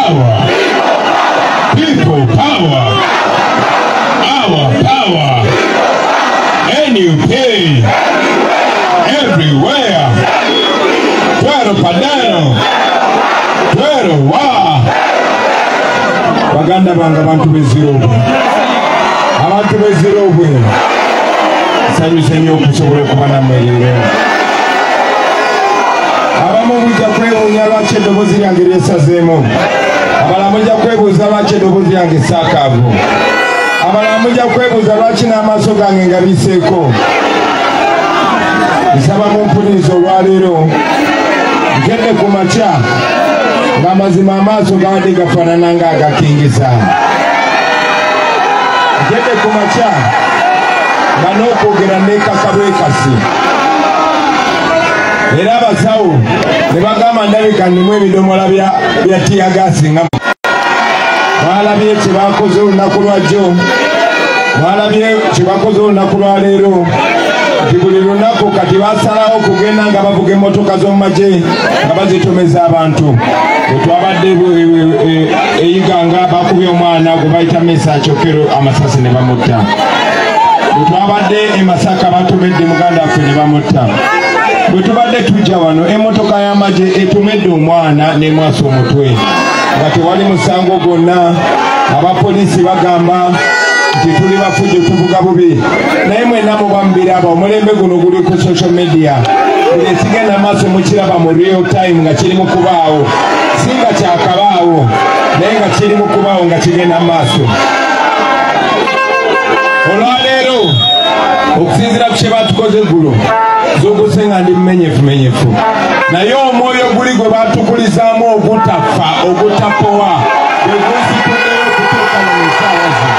power. People power. Our power. NUP. Everywhere. Twero Padano. Twero Wa. Baganda banga bantu beziro. Abantu beziro bwe. Sanyu senyo kusobola kubana mwelire. Abamu mujja kwebuunya lwaki eddoboozi lyange lyesazeemu. Abalala mujja kwebuuza lwaki eddoboozi lyange saakaavu. Abalala mujja kwebuuza lwaki n'amaaso gange ngabiseeko. Nsaba mumpuliriza olwaleero nkedde ku makya ng'amazima amaaso gabadde gafaanana ng'agakingisa. Nkedde ku makya nga n'okwogera neekaka bwekasi. Era abasawo ne bagamba ndabika nnimu ebidomola bya tiyagaasi nga mwalabye kye bakoze olunaku lwajjo, mwalabye kye bakoze olunaku lwaleero, nti buli lunaku kati basalawo okugenda nga bavuga emmotoka z'omu magye nga bazitomeza abantu. Bwe twabadde eyiganga bakubye omwana gwe bayita Mesa Kyokero amasasi ne bamutta. Bwe twabadde e Masaka batomedde muganda waffe ne bamutta. Bwe tubadde tujja wano emmotoka y'amagye etumedde omwana n'emwasa omutwe nga tewali musango gwonna. Abapoliisi bagamba nti tuli bafujjo tuvuga bubi, naye mwenna muba mubiraba. Omulembe guno guli ku social media, buli ekigenda maaso mukiraba mu real time nga kiri mu kubaawo, si nga kyakabaawo naye nga kiri mu kubaawo nga kigenda maaso. Olwaleero okusinziira ku kye batukoze eggulo zoguse nga ndi mumenyefu, naye omwoyo guli gwe batukulizaamu ogutafa ogutapowa gwe gusituddeyo okutuuka mu nsaawa ze.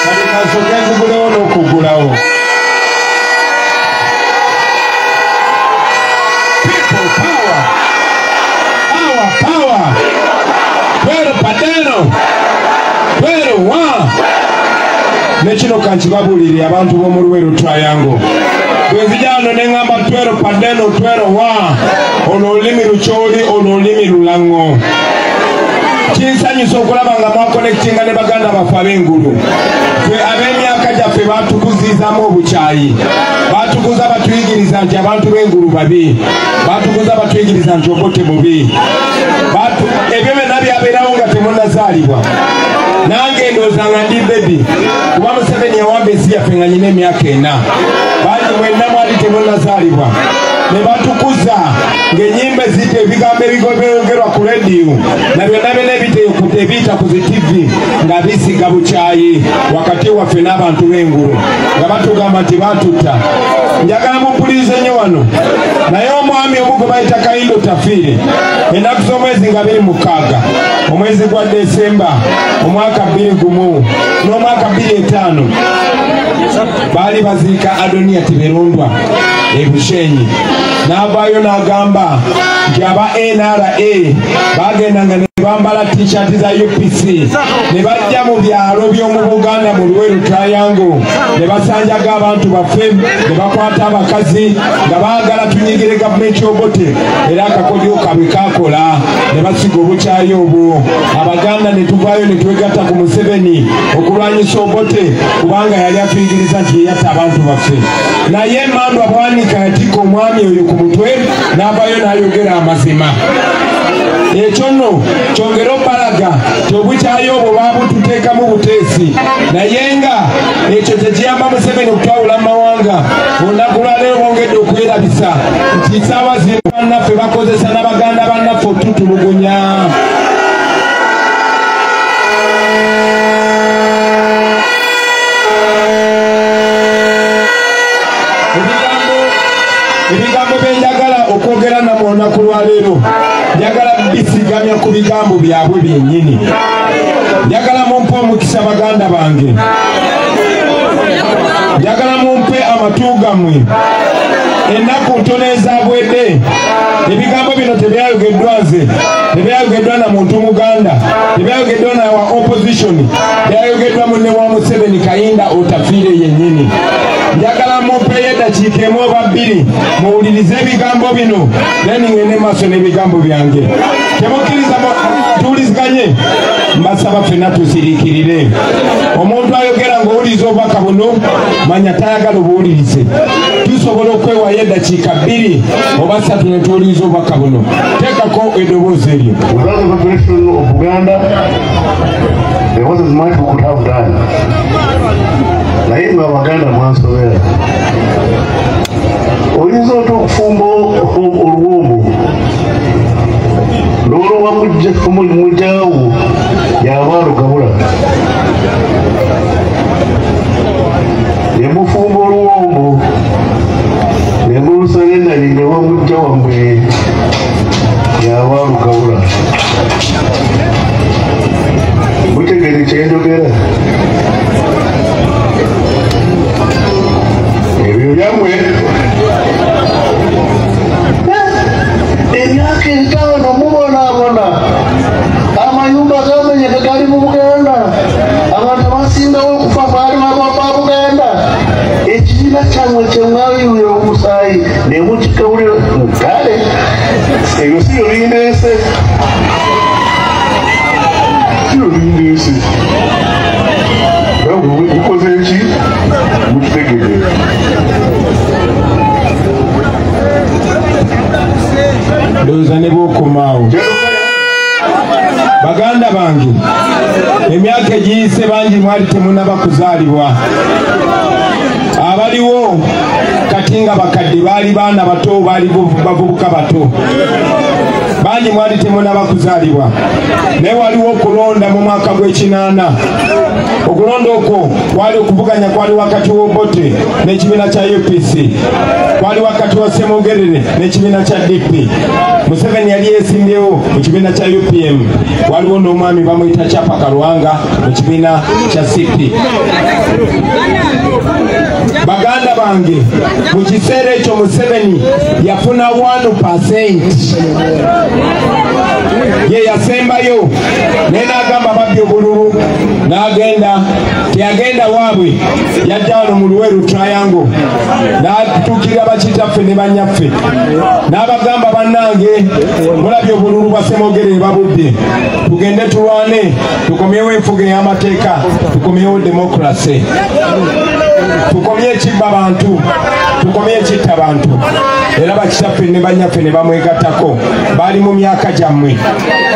Kati kasooke nzigulewo n'okuggulawo. People power. Our power. Twero Padano. Twero Wa. Nekino kankibabuulire abantu b'omu Luweero Triangle. Bwe nzija wano ne ŋŋamba Twero Padano, Twero Wa, olwo olulimi lukyoli, olwo olulimi lulango. Kinsanyusa okulaba nga mwakonekitinga ne baganda baffe ab'engulu. Ffe ab'emyaka gyaffe baatukuziizaamu obukyayi, baatukuza batuyigiriza nti abantu b'engulu babi, baatukuza batuyigiriza nti obote mubi. Ebyo byonna byabeerawo nga temunnazaalibwa. Nange ndowooza nga ndi bebi, kuba Museveni yawamba ensi yaffe nga nyina emyaka 4. Bangi mwenna mwali temunnazaalibwa. Ne batukuza ng'ennyimba eziyita ebigambo ebigoberwa ku rediyo na byonna byonna ebiyita ku zi TV nga bisiga bukyayi wakati waffe n'abantu b'engulu nga batugamba nti batutta. Njagala mumpulirize nnyo wano, naye omwami omu gwe bayita Kayindo Tafiire, ennaku z'omwezi nga 26 omwezi gwa Desemba omwaka 2001 n'omwaka 2005 baali baziika Adoniya Tiberondwa e Bushenyi. N'avaayo n'agamba nti aba NRA bagendanga ne bambala t-shirt za UPC ne bajja mu byalo by'omu Buganda mu Luweero Triangle ne basanjaga abantu baffe, ne bakwata abakazi nga baagala tunyigire gavumenti y'Obote era akakodyo kabwe kakola, ne basiga obukyayi obwo. Abaganda ne tuvaayo ne twegatta ku Museveni okulwanyisa Obote kubanga yali atuyigiriza nti yeyatta abantu baffe. Naye Mandwa Bwanika yatikka omwami oyo ku mutwe n'avaayo n'ayogera amazima. Ekyo nno kyongera obbalaga ti obukyayi obwo baabututeekamu buteesi, naye nga ekyo tekiyamba Museveni okutwawula mu mawanga. Olunaku lwaleero bongedde okwerabisa nti ssaawa zino bannaffe bakozesa n'abaganda bannaffe otutulugunya. Ebigambo byenjagala okwogera namwe olunaku lwaleero njagala bisigamya ku bigambo byabwe byennyini. Njagala mumpe omukisa baganda bange, njagala mumpe amatu gammwe. Ennaku ntono ezaabwedde ebigambo bino tebyayogeddwa nze, tebyayogeddwa na muntu Muganda, tebyayogeddwa na wa opposition, byayogeddwa munne wa Museveni Kayinda Otafiire yennyini. Njagala mumpe eddakiika dakiikemu oba bbiri muwulirize ebigambo bino then ngende maaso n'ebigambo byange temukkiriza tuwuliziganye mbasaba ffenna tusiriikirire omuntu ayogera ng'owuliriza obubaka buno manya tayagala obuwulirize tusobola okwewayo eddakiika bbiri oba ssatu ne tuwuliriza obubaka buno teekako eddoboozi eryo. There wasn't much we could have done. Naye Abaganda mwansobera. Oyinza okufumba oluwombo n'olwa mujjawo yaba alugabula. Ne mufumba oluwombo ne mulusala ennali ne wamujja wammwe yaba alugabula. Mutegere kyendogera ebyo byammwe emyaka etaano mubonaabona amayumba gamenyeka gali mu Buganda abantu abasingawo okufa baali ba Buganda ekibiina kyammwe kyemwabiwira omusaayi ne mukikawulira kale ebyo si byo bindeese Lindesi. Ukoze iki? Mutegeke. Ndoza ne bokomaawo. Baganda bange emyaka egiyise bangi mwali temunaba kuzaalibwa. Abaliwo kati nga bakadde baali baana bato baali bavubuka bato. Bangi mwali temunaba kuzaalibwa. Naye waliwo okulonda mu mwaka gw'ekinaana. Okulonda okwo kwali okuvuganya kwali wakati w'Obote n'ekibiina kya UPC. Kwali wakati wa Ssemogerere n'ekibiina kya DP. Museveni yali yeesimbyewo mu kibiina kya UPM. Waliwo n'omwami bamuyita Kyapa Kalwanga mu kibiina kya CP. Baganda bange mu kiseera ekyo Museveni yafuna 1%. Ye yasembayo naye n'agamba babbi obululu n'agenda teyagenda waabwe yajja wano mu Luweero Triangle n'atuukirira bakitaffe ne bannyaffe n'abagamba bannange mulabye obululu bwa Ssemogerere babudde tugende tulwane tukomyewo enfuga ey'amateeka tukomyewo demokrasi tukomye ekibba abantu tukomye ekitta abantu era bakitaffe ne bannyaffe ne bamwegattako baali mu myaka gyammwe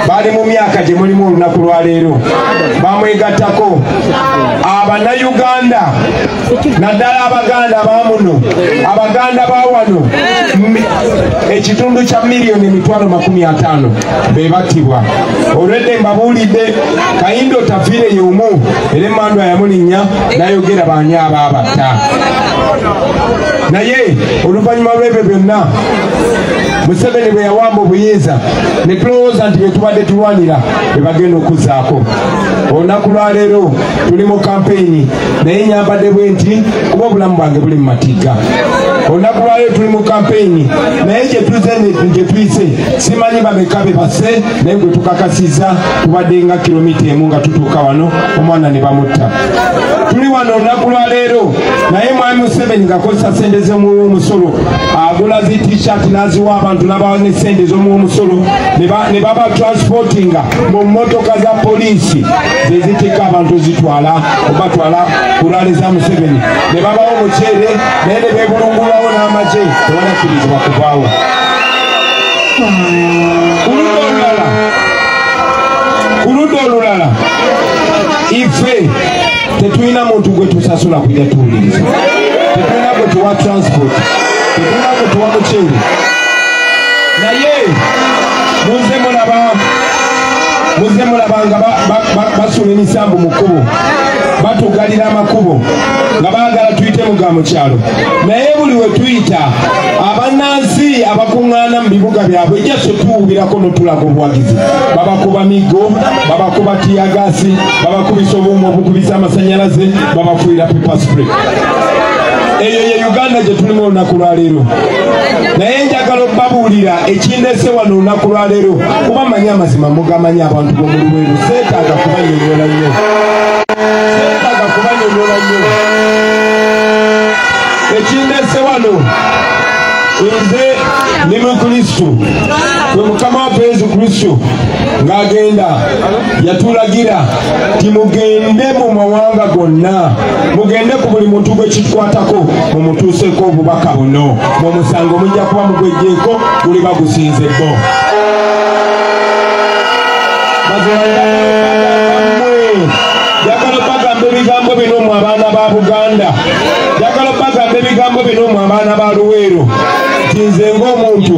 baali mu myaka gye mulimu olunaku lwaleero bamwegattako Abannayuganda naddala Abaganda abamuno Abaganda bawano ekitundu kya miliyoni 50,000 be battibwa olwedde mbabuulidde Kayindo tafiire y'omu era emmandwa yamulinnya n'ayogera baani abaabatta naye oluvannyuma lw'ebyo byonna Museveni bwe yawamba obuyinza ne tulowooza nti bye tubadde tulwanira be bagenda okuzzaako. Olunaku lwaleero tuli mu kampeyini naye nyambadde bwe nti kuba obulamu bwange buli mu matigga. Olunaku lwaleero tuli mu kampeyini naye gye tuyise simanyi bameka be basse naye gwe tukakasizza tubadde nga kilomita emu nga tutuuka wano omwana ne bamutta. Tuli wano olunaku lwaleero naye mwami Museveni ng'akozesa ssente z'omuwoomusolo agula zi t-shirt n'aziwa abantu n'abawa ne ssente z'omuwoomusolo ne baba transportinga mu mmotoka za poliisi ze zitika abantu zitwala obatwala kulale za Museveni ne babawo omuceere naye ne beebulungulawo n'amagye tebanakkirizibwa kuvaawo. Ku ludda olulala ife tetulina muntu gwe tusasula kujja tuwuliriza, tetulina gwe tuwa transport, tetulina gwe tuwa muceere. Naye muze mulaba nga basula emisambu mu kkubo batugalira amakubo nga baagala tuyite muga mu kyalo. Naye buli we tuyita abannansi abakuŋŋaana mu bibuga byabwe jjase tuwubirako n'otulaga obuwagizi. Babakuba miggo, babakuba tiyagasi, babakubisa obuuma obukubisa amasannyalaze, babafuuyira pepper spray. Eyo ye Uganda gye tulimu olunaku lwaleero. Naye njagala okubabuulira ekindeese wano olunaku lwaleero kuba manyi amazima mugamanyi abantu b'omu Luweero. Seetaaga kubanyonyola nnyo, seetaaga kubanyonyola nnyo. Ekindeese wano nze ndi Mukristo gwe Mukama waffe Yesu Kristo ng'agenda yatulagira timugende mu mawanga gonna mugende ku buli muntu gwe kikwatako mumutuuseko obubaka buno mu musango mujja kuba mugwejjeeko guli bagusinze bo Jagala bagambe ebigambo bino mu abaana ba Buganda jagala bagambe ebigambo bino mu abaana ba Luweero nze ng'omuntu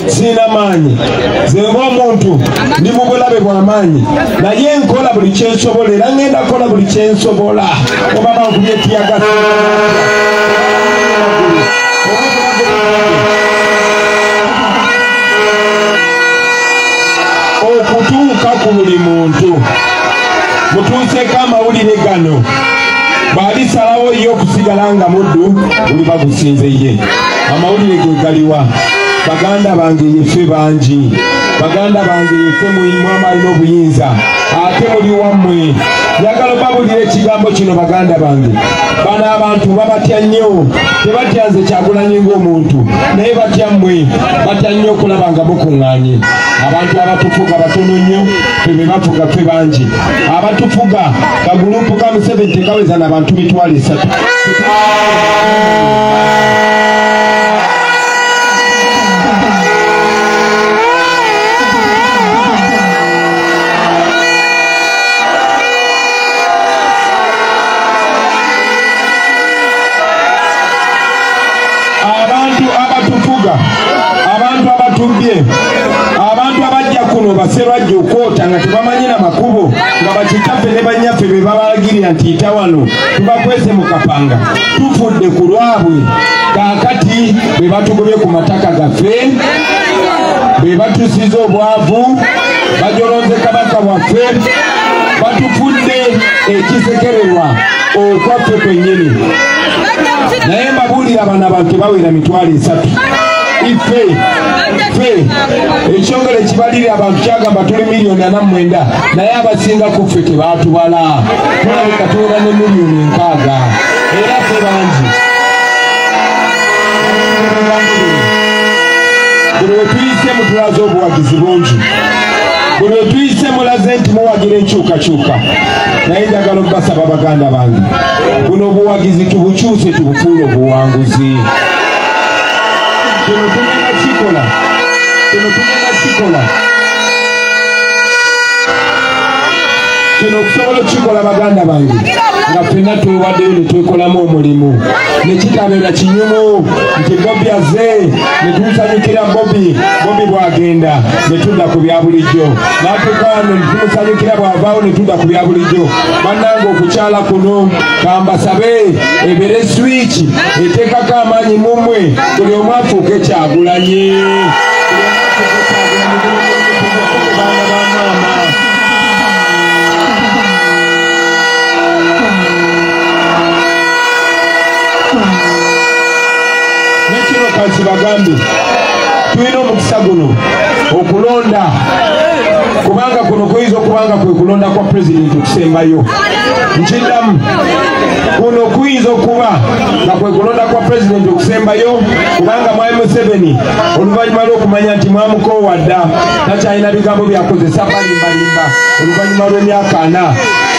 sina maanyi nze ng'omuntu ndi mu bulabe bw'amaanyi naye nkola buli kyensobola era ngenda kola buli kyensobola oba bankubye tiyagala okutuuka ku buli muntu mutuuseeko amawulire gano bw'alisalawo ye okusigala nga muddu buli bagusinze ye amawulire ge galiwa baganda bange yefe bangi baganda bange yefe mulimu alina obuyinza ate muli wammwe njagala babulire ekigambo kino baganda bange bano abantu babatya nnyo tebatya nze Kyagulanyi ng'omuntu naye batya mmwe batya nnyo okulaba nga mukuŋŋaanye abantu abatufuga batono nnyo ffe be bafuga ffe bangi abatufuga kagulupu ka Museveni tekaweza n'abantu 3,000 abantu abatubye abantu abajja kuno baserwajja okwota nga tebamanyira makubo nga bakitaffe ne banyaffe be babalagirira nti yita wano tubakwese mu kapanga tufudde ku lwabwe kaakati be batugobye ku mataka gaffe be batusiza obwavu bajolonze kabaka waffe batufudde ekisekererwa okwaffe kwennyini naye mbabuulira bano abantu bawera 3,000 ife ekyongere kibalira abantu kyagamba tuli 4,900,000 naye abasinga ku ffe tebatubala tulabika tuwera ne 6,000,000 era ffe bangi buli we tuyise mutulaze obuwagizi bungi buli we tuyise mulaze nti muwagira enkyukakyuka naye njagala okubasaba baganda bange buno obuwagizi tubukyuse tubufuule obuwanguzi kino tugenda kikola kino okusobola okukikola baganda bange nga ffenna twewaddeyo ne twekolamu omulimu ne kitabeera kinyumu nti Bobi azze ne tumusanyukira Bobi bw'agenda ne tudda ku bya bulijjo n'atukaano ne tumusanyukira bw'avaawo ne tudda ku bya bulijjo bannange okukyala kuno kambasabe ebeere swiki eteekako amaanyi mu mmwe buli omu afuuke Kyagulanyi kansi bagambe tulina omukisa guno okulonda kubanga kuno kuyinza okubanga kwe kulonda kwa pulezidenti okusembayo nkiddamu kuno kuyinza okuba nga kwe kulonda kwa pulezidenti okusembayo kubanga mwami Museveni oluvannyuma lw'okumanya nti mwamukoowa dda takyalina bigambo byakozesa balimbalimba oluvannyuma lw'emyaka 4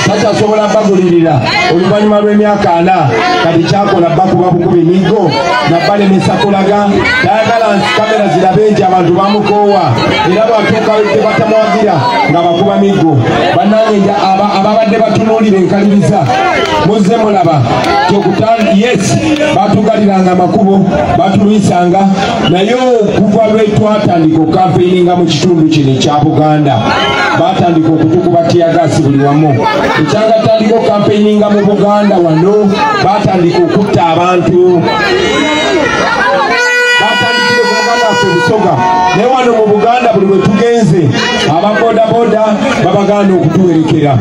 takyasobola bagulirira oluvannyuma lw'emyaka 4 kati kyakola bakuba bukuba emigo nabbalemesa kulaga tayagala kamera zirabe nti abantu bamukoowa era bwatuuka tebatamwagira nga bakuba migo bannange ababadde batunuulira enkaliriza muzze mulaba yes batugaliranga amakubo batulwisanga naye okuva lwe twatandika okampeininga mu kitundu kino ekya Buganda batandika okutukuba tiyagasi buli wamu ekyangatandika okampeininga mu Buganda wano batandika okutta abantu batandikire ku muganda waffe Busoga ne wano mu Buganda buli bwe tugenze ababoda boda babagaana okutuwerekera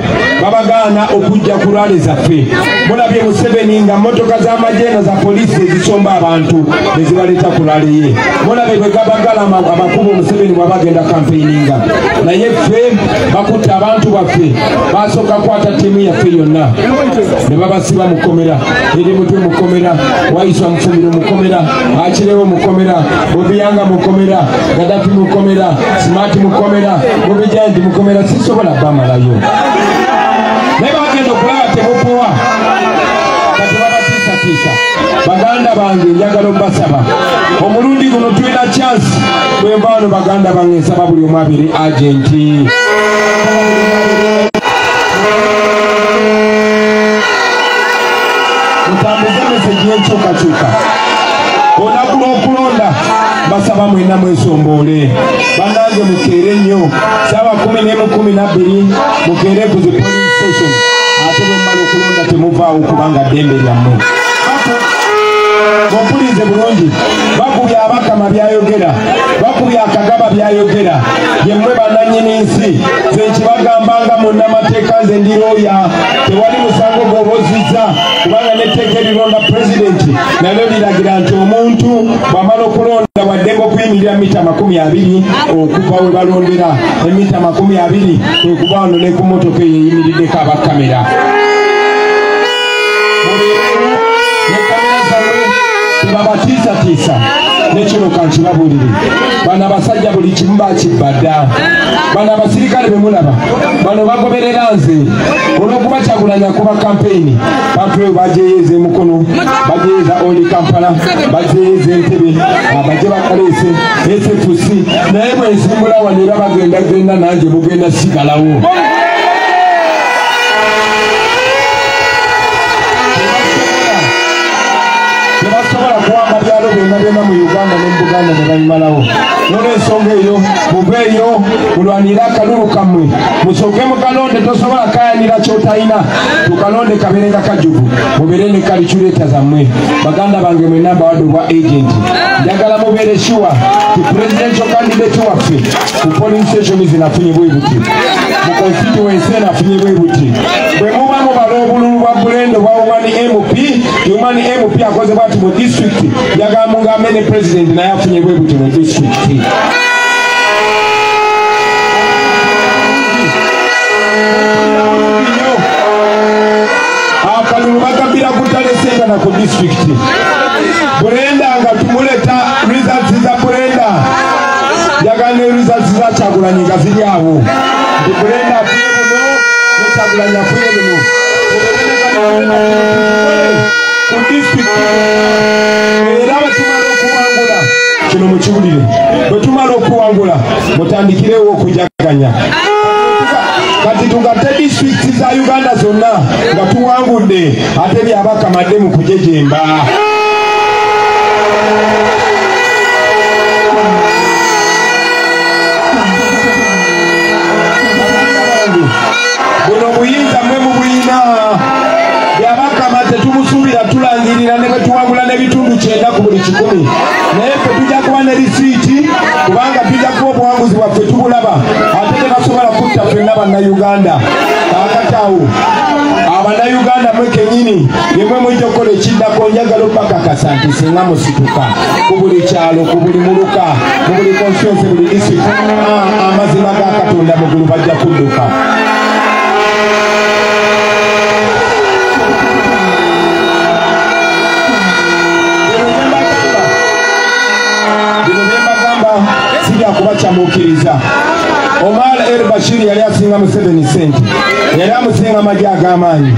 babagaana okujja ku rale zaffe mulabye Museveni nga mmotoka z'amajje za poliisi ezisomba abantu ezibaleeta ku rale ye mulabye bwe gabagala amakubo Museveni bw'abagenda campaigninga naye ffe bakutta abantu baffe basooka kwata ttiimu yaffe yonna ne babasiba mukomera eri mutwe mukomera wayiswa mufumiro mukomera akirewo mukomera Bobiyanga mukomera Gaddafi mukomera Smart mukomera Bobijandi mukomera sisobola bamalayo naye bagenda okulaba temupowa kati babatiisatiisa baganda bange njagala obbasaba omulundi guno tulina chance bwemba wano baganda bange nsaba buli omu abiri agenti mutambuze meseji y'enkyukakyuka olunaku lw'okulonda basaba mwena mwesomboole bannange mukeere nnyo saawa 11:12 mukeere ku zi police station ate bwe mmala okulonda temuvaawo kubanga ddembe lyammwe mumpulirize bulungi bakubye abakama byayogera bakubye akagaba byayogera yemmwe bannannyini nsi nze nkibagambanga munnamateeka nze ndi looya tewali musango gw'obozizza kubanga n'etteeka erironda pulezidenti nalyo liragira nti omuntu bw'amala okulonda waddembe okuyimirira mita 20 okuva we balondera emita 20 ekuba wano ne ku mmotoka eyo eyimiriddeko abakamera tebabatiisatiisa nekino kankibabulire bano abasajja buli kimu bakibadda bano abasirikale bemulaba bano bagoberera nze olw'okuba Kyagulanyi akuba kampeyini bantu eyo bajeeyeza emukono bajeeyeza oli Kampala bajeeyeza Entebbe baje bakaleese SFC naye bwensimbula wano era bagenda nange mugenda sigalawo tebasobola kuwamba byalo byonna mu Uganda ne mu Buganda ne bayimalawo n'olw'ensonga eyo mubeeyo mulwanire akalulu kammwe musooke mukalonde tosobola kayanira kyotalina tukalonde kabeere nga kajjuvu mubeere ne kaliculeta zammwe baganda bange mwenna mbawadde obwa agenti njagala mubeere sure ti presidential candidate waffe ku polling station zinafunye bwe buti mu constituency enafunye bwe buti bwe muba mubala obululu bwa bulendo bwa Umani MP akoze bwati mu district njagala mungambe ne president naye afunye bwe buti mu district akalulu bagambira kutale senta na ku district Brenda nga tumuleta results za Brenda njagala ne results za Kyagulanyi nga ziri awo ndi Brenda afunye buno ne Kyagulanyi afunye buno ku district era batumala okuwangula kino mukiwulire bwe tumala okuwangula mutandikirewo okujaganya kati tugatte district za Uganda zonna nga tuwangudde ate byabakamadde mu kujejemba buno buyinza mwe mubuyina byabakama tetumusuubira tulangirira ne bwe tuwangula n'ebitundu 9 ku buli 100 naye ffe tujja kuba ne risiiti kubanga tujja kuba obuwanguzi bwaffe tubulaba ate tebasobola kutta ffenna bannayuganda kaakati awo abannayuganda mwe kennyini yemwe mujja okukola ekiddako njagala obbakakasa nti singa musituka ku buli kyalo ku buli muluka mu buli constituency buli district amazima ga Katonda mugulu bajja kudduka kuba kyamuukiriza Omar el-Bashir yali asinga Museveni sente yali amusinga amagye ag'amaanyi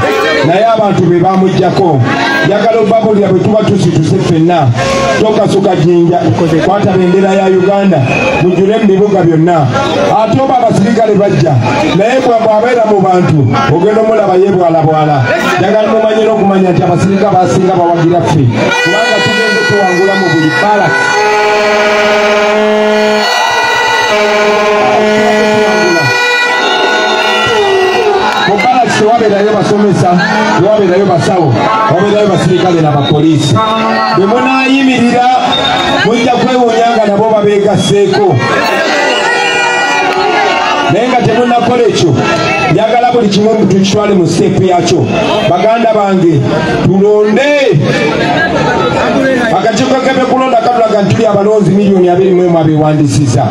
naye abantu be bamuggyako njagala obbabulira bwe tuba tusituse ffenna tokasuka jjinja kwata bendera ya Uganda mujjule mu bibuga byonna ate oba abasirikale bajja naye bw'abeera mu bantu ogenda omulaba yebwalabwala njagala mumanye n'okumanya nti abasirikale basinga bawagira ffe kubanga tugenze tuwangula mu buli balasi tewaberayo basomesa, tewaberayo basawo, waberayo basirikale n'abapoliisi. Bwe munaayimirira mujja kwewuunyanga nabo babeegasseeko. Naye nga temunnakola ekyo, njagala buli kimu tukitwale mu siteepu yakyo. Baganda bange, tulonde. Akakiiko k'ebyokulonda katulaga nti tuli abalonzi miliyoni 21 abeewandiisiza.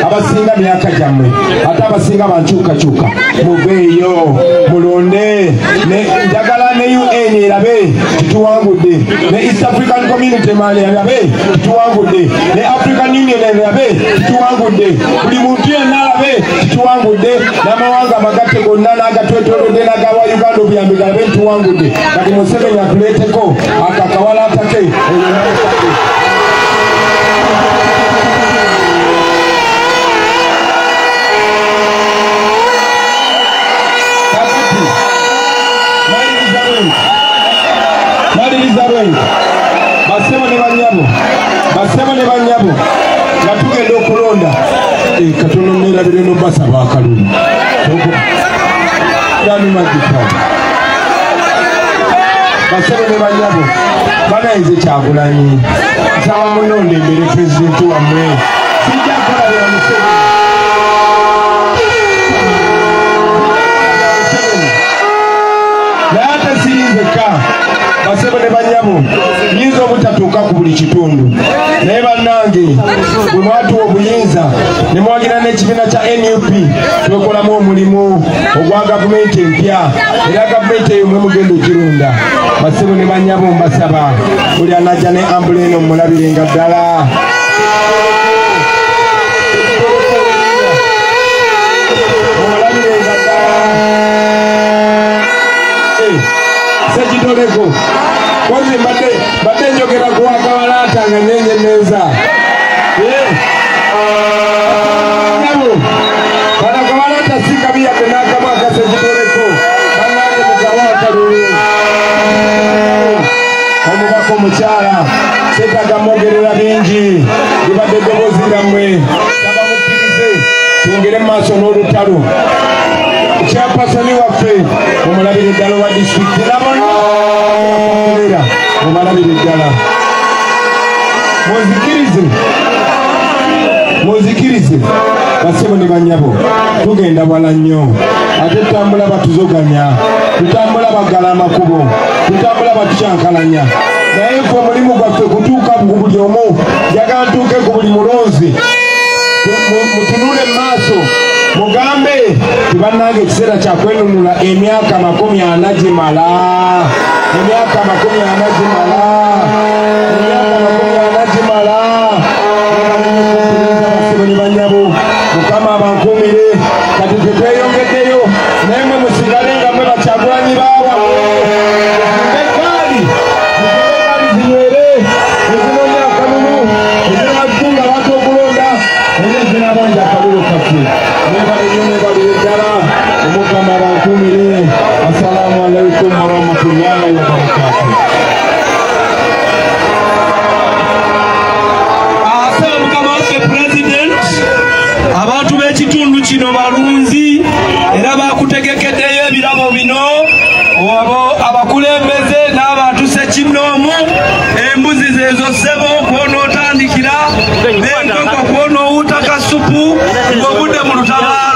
Abasinga myaka gyammwe, ate abasinga bankyukakyuka. Muveeyo, mulonde. Njagala ne UN erabe tituwangudde, ne East African Community Mali erabe tituwangudde, ne African Union erabe tituwangudde, buli muntu yenna arabe tituwangudde, n'amawanga amagatte gonna n'agatwetoolodde n'agawa Uganda obuyambi galabe tituwangudde. Kati Museveni atuleeteko akakawalaatake basema ne banyabo nga tugenda okulonda katono nerabire nobasaba akalulu basema ne banyabo banayize Kyagulanyi nsaba munonde mbere pulezidenti wammwe sijja kukolabira Museveni naye ate siyinzeka. Basebo ne banyabo yinza obutatuuka ku buli kitundu, naye bannange bwe mwatuwa obuyinza ne mwagira n'ekibiina kya NUP twekolamu omulimu ogwa gavumenti empya, era gavumenti eyo mwe mugenda okirunda. Basebo ne banyabo mbasaba buli anajja ne ambuleno mulabirenga ddala. Sekitoleko kozi mbadde njogera ku akawalaata nga nyenyeneza bano akawalaata si kabi yadde n'akamu akasekitoleko bannange mugawa akalulu. Omubaka omukyala seetaga mwogerera bingi libadde eddoboozi lyammwe tabamukkirize twongere mu maaso n'olutalo. Chairpersoni waffe omulabire ddala wa disitulikiti n'abakulera obalabire ddala. Muzikirize basebo ne banyabo tugenda bwala nnyo, ate tutambula batuzoganya, tutambula bagala amakubo, tutambula batukyankalanya. Naye ffe omulimu gwaffe kutuuka ku buli omu, njagala ntuuke ku buli mulonzi. Mutunule mu maaso mugambe tibannange ekiseera kyakwenunula emyaka 40 gimala, emyaka 40 gimala, emyaka 40 gimala. Basebo ne banyabo Mukama abankuumire, kati tetweyongeddeyo naye mwe musigale nga mwe Bakyagulanyi baawa egaali zinywere ezinonya akalulu ezinatunga abantu okulonda era ezinabanja akalulu kaffe. Mukama abankuumire. Assalamu alaikum warahmatullahi wabarakatuh. Asaba Mukama waffe President, abantu b'ekitundu kino balunzi era bakutegekeddeyo ebirabo bino, abakulembeze n'abantu ssekinnoomu. Embuzi zezo ssebo kw'onootandikira, n'enkoko kw'onoowuuta kasupu ng'obudde mu lutabaalo.